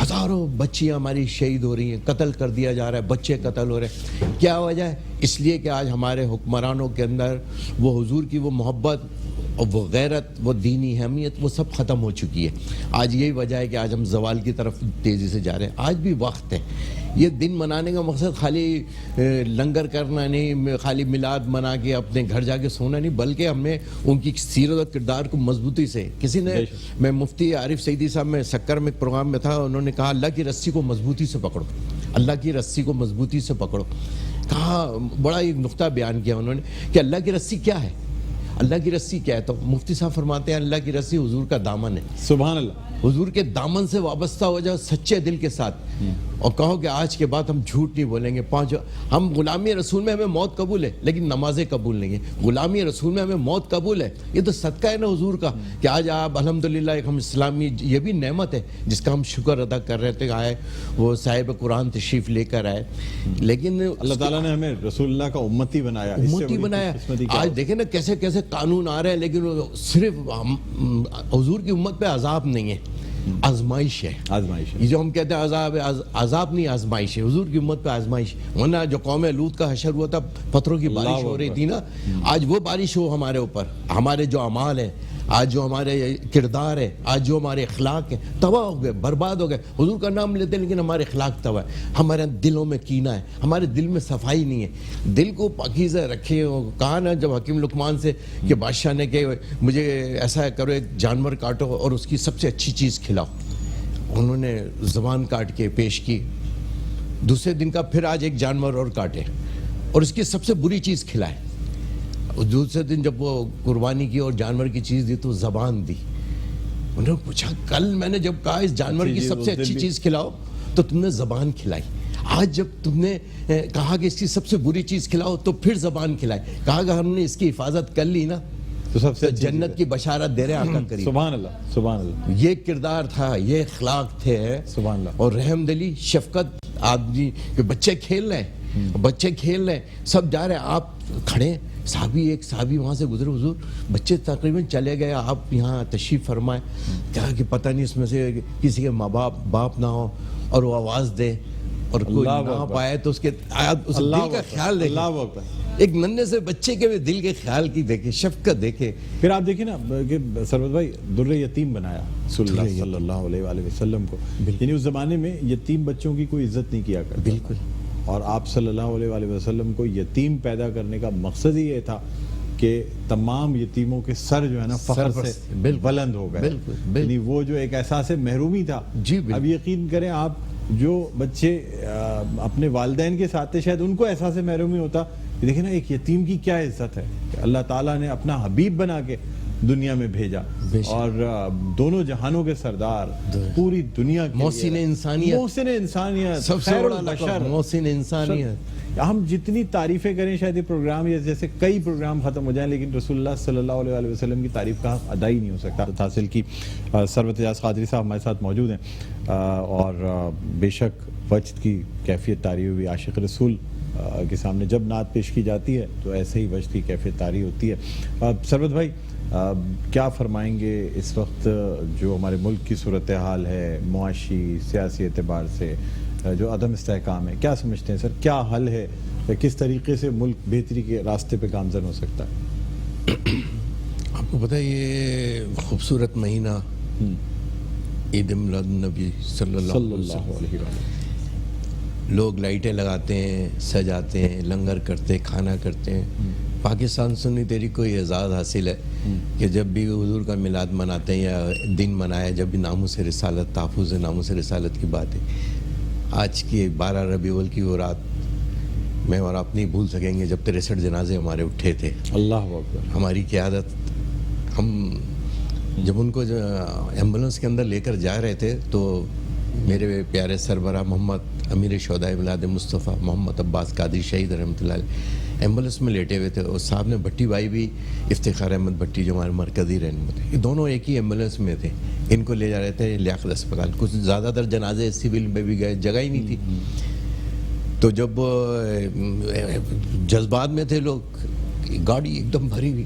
ہزاروں بچیاں ہماری شہید ہو رہی ہیں, قتل کر دیا جا رہا ہے, بچے قتل ہو رہے ہیں. کیا وجہ ہے؟ اس لیے کہ آج ہمارے حکمرانوں کے اندر وہ حضور کی وہ محبت اور وہ غیرت, وہ دینی اہمیت, وہ سب ختم ہو چکی ہے. آج یہی وجہ ہے کہ آج ہم زوال کی طرف تیزی سے جا رہے ہیں. آج بھی وقت ہے. یہ دن منانے کا مقصد خالی لنگر کرنا نہیں, خالی میلاد منا کے اپنے گھر جا کے سونا نہیں, بلکہ ہمیں ان کی سیرت اور کردار کو مضبوطی سے. کسی نے, میں مفتی عارف سعیدی صاحب میں سکر میں پروگرام میں تھا, انہوں نے کہا اللہ کی رسی کو مضبوطی سے پکڑو, اللہ کی رسی کو مضبوطی سے پکڑو. کہا بڑا ایک نقطہ بیان کیا انہوں نے کہ اللہ کی رسی کیا ہے, اللہ کی رسی کیا ہے؟ تو مفتی صاحب فرماتے ہیں اللہ کی رسی حضور کا دامن ہے. سبحان اللہ. حضور کے دامن سے وابستہ ہو جاؤ سچے دل کے ساتھ اور کہو کہ آج کے بعد ہم جھوٹ نہیں بولیں گے. ہم غلامی رسول میں ہمیں موت قبول ہے لیکن نمازیں قبول نہیں ہیں. غلامی رسول میں ہمیں موت قبول ہے, یہ تو صدقہ ہے نا حضور کا کہ آج آپ الحمدللہ ایک ہم اسلامی, یہ بھی نعمت ہے جس کا ہم شکر ادا کر رہے تھے. آئے وہ صاحب قرآن تشریف لے کر آئے, لیکن اللہ تعالیٰ نے ہمیں رسول اللہ کا امتی بنایا. آج دیکھیں نا کیسے کیسے قانون آ رہے ہیں, لیکن صرف حضور کی امت پہ عذاب نہیں ہے, آزمائش ہے. آزمائش. یہ جو ہم کہتے ہیں عذاب ہے, عذاب نہیں آزمائش ہے. حضور کی امت پہ آزمائش. ورنہ جو قوم لوط کا حشر ہوا تھا, پتھروں کی بارش ہو رہی تھی نا, آج وہ بارش ہو ہمارے اوپر. ہمارے جو اعمال ہیں, آج جو ہمارے کردار ہے, آج جو ہمارے اخلاق ہیں, تباہ ہو گئے, برباد ہو گئے. حضور کا نام لیتے لیکن ہمارے اخلاق تباہ ہے. ہمارے دلوں میں کینہ ہے, ہمارے دل میں صفائی نہیں ہے. دل کو پاکیزہ رکھے. کہا نا جب حکیم لقمان سے کہ بادشاہ نے کہ مجھے ایسا کرو, ایک جانور کاٹو اور اس کی سب سے اچھی چیز کھلاؤ. انہوں نے زبان کاٹ کے پیش کی. دوسرے دن کا پھر آج ایک جانور اور کاٹے اور اس کی سب سے بری چیز کھلائے. دوسرے دن جب وہ قربانی کی اور جانور کی چیز دی تو زبان دی. انہوں نے پوچھا کل میں نے جب کہا اس جانور کی سب سے اچھی چیز کھلاؤ تو تم نے زبان کھلائی, آج جب تم نے کہا کہ اس کی سب سے بری چیز کھلاؤ تو پھر زبان کھلائی. کہا کہ ہم نے اس کی حفاظت کر لی نا تو سب سے جنت کی بشارت دے رہے آقا کریم. سبحان اللہ سبحان اللہ. یہ کردار تھا, یہ اخلاق تھے. سبحان اللہ. اور رحم دلی, شفقت. آدمی کہ بچے کھیل رہے ہیں, بچے کھیل رہے ہیں, سب جا رہے ہیں, آپ کھڑے. ایک صحابی وہاں سے گزرے, حضور بچے تقریباً چلے گئے, آپ یہاں تشریف فرمائے. کہا کہ پتہ نہیں اس میں سے کسی کے ماں باپ نہ ہو اور وہ آواز دے اور کوئی اللہ نہ اکبر. پائے تو اس کے اس اللہ دل کا اکبر. خیال دیکھیں. اللہ اکبر. ایک ننھے سے بچے کے بھی دل کے خیال کی دیکھیں, شفقت دیکھیں. پھر آپ دیکھیں نا کہ سربت بھائی در یتیم بنایا رسول اللہ صلی اللہ علیہ وآلہ وسلم کو. یعنی اس زمانے میں یتیم بچوں کی کوئی عزت نہیں کیا کرتا. بالکل. اور آپ صلی اللہ علیہ وآلہ وسلم کو یتیم پیدا کرنے کا مقصد ہی یہ تھا کہ تمام یتیموں کے سر جو ہے نا فخر سے بلند ہو گئے. یعنی وہ جو ایک احساس محرومی تھا. اب یقین کریں آپ, جو بچے اپنے والدین کے ساتھ شاید ان کو احساس محرومی ہوتا. دیکھیں نا ایک یتیم کی کیا عزت ہے کہ اللہ تعالیٰ نے اپنا حبیب بنا کے دنیا میں بھیجا, اور دونوں جہانوں کے سردار, پوری دنیا کے محسن انسانیت, محسن انسانیت, سب سے بڑا لقب محسن انسانیت. ہم جتنی تعریفیں کریں شاید یہ پروگرام جیسے کئی پروگرام ختم ہو جائیں, لیکن رسول اللہ صلی اللہ علیہ وآلہ وسلم کی تعریف کا حق ادا ہی نہیں ہو سکتا. حاصل کی ثروت اعجاز قادری صاحب ہمارے ساتھ موجود ہیں, اور بے شک وجد کی کیفیت طاری ہوئی عاشق رسول کے سامنے جب نعت پیش کی جاتی ہے تو ایسے ہی وجد کی کیفیت طاری ہوتی ہے. ثروت بھائی کیا فرمائیں گے اس وقت جو ہمارے ملک کی صورتحال ہے, معاشی سیاسی اعتبار سے جو عدم استحکام ہے, کیا سمجھتے ہیں سر, کیا حل ہے, کس طریقے سے ملک بہتری کے راستے پہ گامزن ہو سکتا ہے؟ آپ کو پتہ ہے یہ خوبصورت مہینہ عید میلاد النبی صلی اللہ علیہ وسلم, لوگ لائٹیں لگاتے ہیں, سجاتے ہیں, لنگر کرتے, کھانا کرتے ہیں. پاکستان سنی تحریک کو یہ اعزاز حاصل ہے کہ جب بھی حضور کا میلاد مناتے ہیں یا دن منایا, جب بھی ناموس رسالت, تحفظ ناموس رسالت کی بات ہے. آج کی 12 ربیع الاول کی وہ رات میں اور آپ نہیں بھول سکیں گے جب 63 جنازے ہمارے اٹھے تھے. اللہ اکبر. ہماری قیادت, ہم جب ان کو ایمبولنس کے اندر لے کر جا رہے تھے تو میرے پیارے سربراہ محمد امیر شہداء میلاد مصطفیٰ محمد عباس قادری شہید رحمۃ اللہ علیہ ایمبولنس میں لیٹے ہوئے تھے, اور صاحب نے بھٹی بھائی بھی افتخار احمد بھٹی جو ہمارے مرکزی رہنما تھے, یہ دونوں ایک ہی ایمبولنس میں تھے. ان کو لے جا رہے تھے لیاقت اسپتال. کچھ زیادہ تر جنازے سول میں بھی گئے, جگہ ہی نہیں تھی. تو جب جذبات میں تھے لوگ, گاڑی ایک دم بھری ہوئی,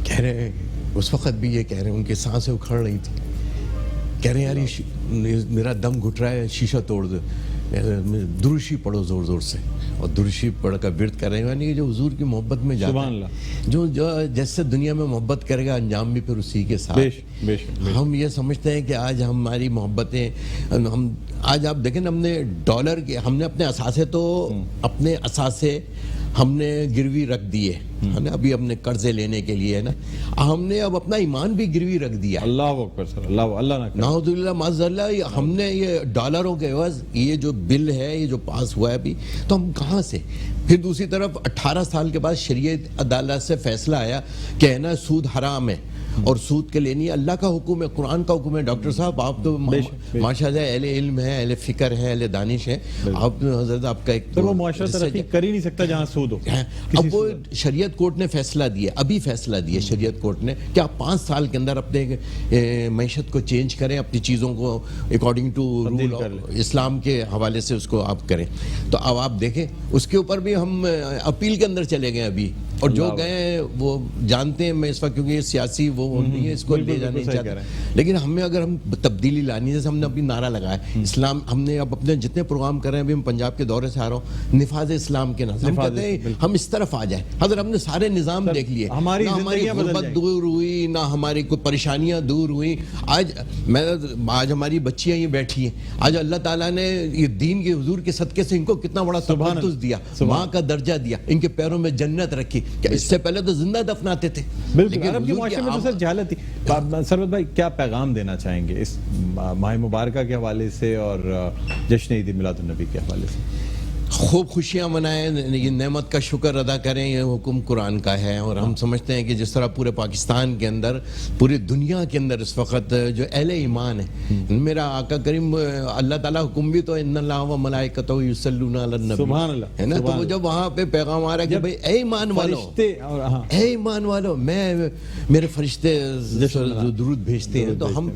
کہہ رہے ہیں اس وقت بھی یہ کہہ رہے ہیں, ان کی سانسیں اکھڑ رہی تھی, کہہ رہے ہیں یار میرا دم گھٹ رہا ہے, شیشہ توڑ دو, درشی پڑھو زور زور سے, اور درشی پڑھ کر ورد کر رہے ہیں. یعنی جو حضور کی محبت میں جاتا ہے, جو جیسے دنیا میں محبت کرے گا انجام بھی پھر اسی کے ساتھ. ہم یہ سمجھتے ہیں کہ آج ہماری محبتیں, ہم آج آپ دیکھیں ہم نے ڈالر کے, ہم نے اپنے اثاثے تو اپنے اثاثے ہم نے گروی رکھ دیے ہے نا, ابھی ہم نے قرضے لینے کے لیے ہے نا, ہم نے اب اپنا ایمان بھی گروی رکھ دیا. اللہ اکبر سر, اللہ نہ نعوذ باللہ معاذ اللہ. ہم نے یہ ڈالروں کے عوض یہ جو بل ہے, یہ جو پاس ہوا ہے ابھی, تو ہم کہاں سے. پھر دوسری طرف 18 سال کے بعد شریعت عدالت سے فیصلہ آیا کہ ہے نا سود حرام ہے, اور سود کے لیے نہیں, اللہ کا حکم ہے, قرآن کا حکم ہے. ڈاکٹر صاحب آپ تو ماشاء اللہ اہل علم ہیں, اہل فکر ہیں, اہل دانش ہیں. آپ حضرت آپ کا ایک تو وہ معاشرہ ترقی کر ہی نہیں سکتا جہاں سود ہو. اب وہ شریعت کورٹ نے فیصلہ دیا, ابھی فیصلہ دیا شریعت کورٹ نے کہ آپ 5 سال کے اندر اپنے معیشت کو چینج کریں, اپنی چیزوں کو اکارڈنگ ٹو رول اسلام کے حوالے سے اس کو آپ کریں. تو اب آپ دیکھیں اس کے اوپر بھی ہم اپیل کے اندر چلے گئے ابھی, اور جو گئے وہ جانتے ہیں. میں اس وقت کیونکہ یہ سیاسی وہ نہیں ہے, اس کو لے جانے چاہتے ہیں, لیکن ہمیں اگر ہم تبدیلی لانی, جیسے ہم نے اپنی نعرہ لگایا اسلام, ہم نے اب اپنے جتنے پروگرام کر رہے ہیں, ابھی ہم پنجاب کے دورے سے آ رہا ہوں, نفاذ اسلام کے نام ہم کہتے ہیں ہم اس طرف آ جائیں. حضرت ہم نے سارے نظام دیکھ لیے, نہ ہماری غربت دور ہوئی, نہ ہماری کوئی پریشانیاں دور ہوئی. آج ہماری بچیاں یہ بیٹھی ہیں, آج اللہ تعالیٰ نے یہ دین کے حضور کے صدقے سے ان کو کتنا بڑا تقدس دیا, ماں کا درجہ دیا, ان کے پیروں میں جنت رکھی. کہ اس سے پہلے تو زندہ دفناتے تھے. بالکل, عرب کے معاشرے میں تو سر جہالت تھی. سربت بھائی کیا پیغام دینا چاہیں گے اس ماہ مبارکہ کے حوالے سے اور جشن عید میلاد النبی کے حوالے سے؟ خوب خوشیاں منائیں, یہ نعمت کا شکر ادا کریں, یہ حکم قرآن کا ہے. اور ہم سمجھتے ہیں کہ جس طرح پورے پاکستان کے اندر, پوری دنیا کے اندر اس وقت جو اہل ایمان ہے, میرا آقا کریم اللہ تعالیٰ حکم بھی تو ان اللہ و ملائکتہ یصلون علی النبی, سبحان اللہ ہے نا. تو وہ جب وہاں پہ پیغام آ رہا ہے کہ بھائی اے ایمان والو, اے ایمان والو, میرے فرشتے درود بھیجتے ہیں. تو ہم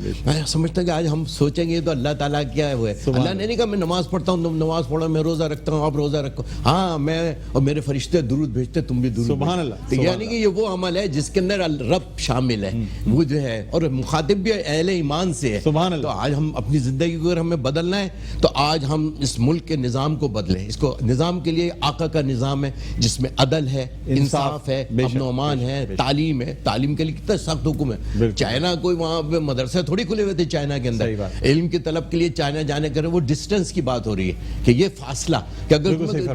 سمجھتے ہیں کہ آج ہم سوچیں گے تو اللہ تعالیٰ کیا ہے وہ ہے. اللہ نے نہیں کہا میں نماز پڑھتا ہوں, تم نماز پڑھو, میں روزہ رکھتا ہوں, آپ روزہ رکھو, ہاں میں اور میرے فرشتے درود بھیجتے, تم بھی درود سبحان بھیجو. اللہ, تو یعنی کہ یہ وہ عمل ہے جس کے اندر رب شامل ہے, وہ جو ہے, اور مخاطب بھی اہل ایمان سے ہے. سبحان اللہ. تو آج ہم اپنی زندگی کو اگر ہمیں بدلنا ہے تو آج ہم اس ملک کے نظام کو بدلیں. اس کو نظام کے لیے آقا کا نظام ہے جس میں عدل ہے, انصاف ہے, امن و امان ہے, تعلیم ہے. تعلیم کے لیے کتنا سخت حکم ہے. چائنا کوئی وہاں پہ مدرسے تھوڑی کھلے ہوئے تھے چائنا کے اندر. علم کی طلب کے لیے چائنا جانے کرے, وہ ڈسٹنس کی بات ہو رہی ہے کہ یہ فاصلہ کہ اگر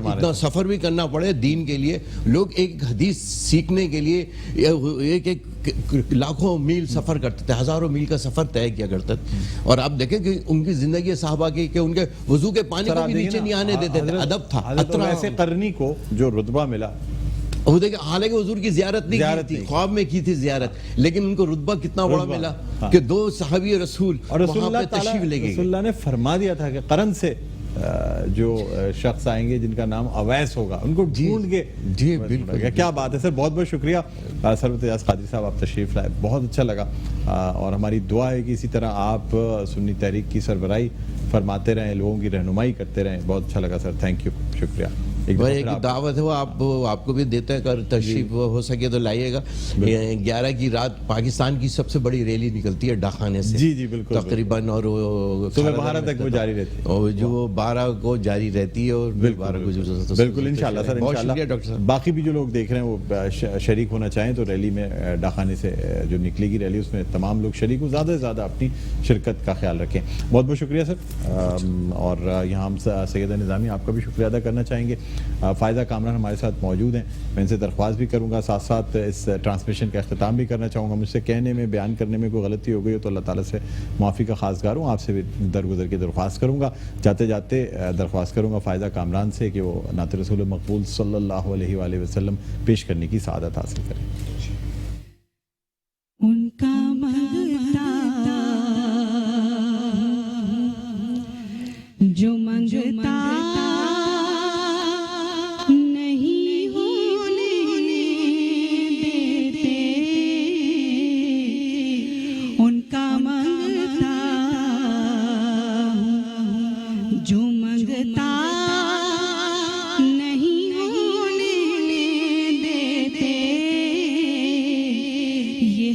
اتنا سفر بھی کرنا پڑے دین کے لیے, لوگ ایک حدیث سیکھنے کے لیے ایک لاکھوں میل سفر کرتے تھے, ہزاروں میل کا سفر طے کیا کرتے تھے. اور آپ دیکھیں کہ ان کی زندگی صحابہ کی کہ ان کے وضو کے پانی کو بھی نیچے نہیں آنے دیتے تھے, ادب تھا. ایسے قرنی کو جو رتبہ ملا, وہ دیکھیں حالانکہ حضور کی زیارت نہیں کی تھی, خواب میں کی تھی زیارت, لیکن ان کو رتبہ کتنا بڑا ملا کہ 2 صحابی رسول وہاں پہ تشریف لے گئے. رسول اللہ نے فرما دیا تھا کہ قرن سے جو شخص آئیں گے جن کا نام اویس ہوگا ان کو ڈھونڈ کے. جی بالکل, کیا بات ہے سر, بہت بہت شکریہ سرورت اعجاز قادری صاحب, آپ تشریف لائے, بہت اچھا لگا. اور ہماری دعا ہے کہ اسی طرح آپ سنی تحریک کی سربراہی فرماتے رہیں, لوگوں کی رہنمائی کرتے رہیں. بہت اچھا لگا سر, تھینک یو, شکریہ. ایک دعوت ہے وہ آپ کو بھی دیتے ہیں, اگر تشریف ہو سکے تو لائیے گا. 11 کی رات پاکستان کی سب سے بڑی ریلی نکلتی ہے ڈاکخانے سے. جی بالکل تقریباً, اور صبح 12 تک وہ جاری رہتی ہے, اور جو 12 کو جاری رہتی ہے, اور 12 کو بالکل انشاءاللہ سر. بہت شکریہ ڈاکٹر صاحب. باقی بھی جو لوگ دیکھ رہے ہیں وہ شریک ہونا چاہیں تو ریلی میں ڈاکخانے سے جو نکلے گی ریلی, اس میں تمام لوگ شریک ہوں, زیادہ سے زیادہ اپنی شرکت کا خیال رکھیں. بہت بہت شکریہ سر. اور یہاں ہم سیدہ نظامی آپ کا بھی شکریہ ادا کرنا چاہیں گے. فائزہ کامران ہمارے ساتھ موجود ہیں, میں ان سے درخواست بھی کروں گا, ساتھ ساتھ اس ٹرانسمیشن کا اختتام بھی کرنا چاہوں گا. مجھ سے کہنے میں, بیان کرنے میں کوئی غلطی ہو گئی ہو تو اللہ تعالیٰ سے معافی کا خواستگار ہوں. آپ سے بھی درگزر کی درخواست کروں گا. جاتے جاتے درخواست کروں گا فائزہ کامران سے کہ وہ نعت رسول مقبول صلی اللہ علیہ وآلہ وسلم پیش کرنے کی سعادت حاصل کریں. ان کا منگتا جو منگتا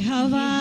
ہوا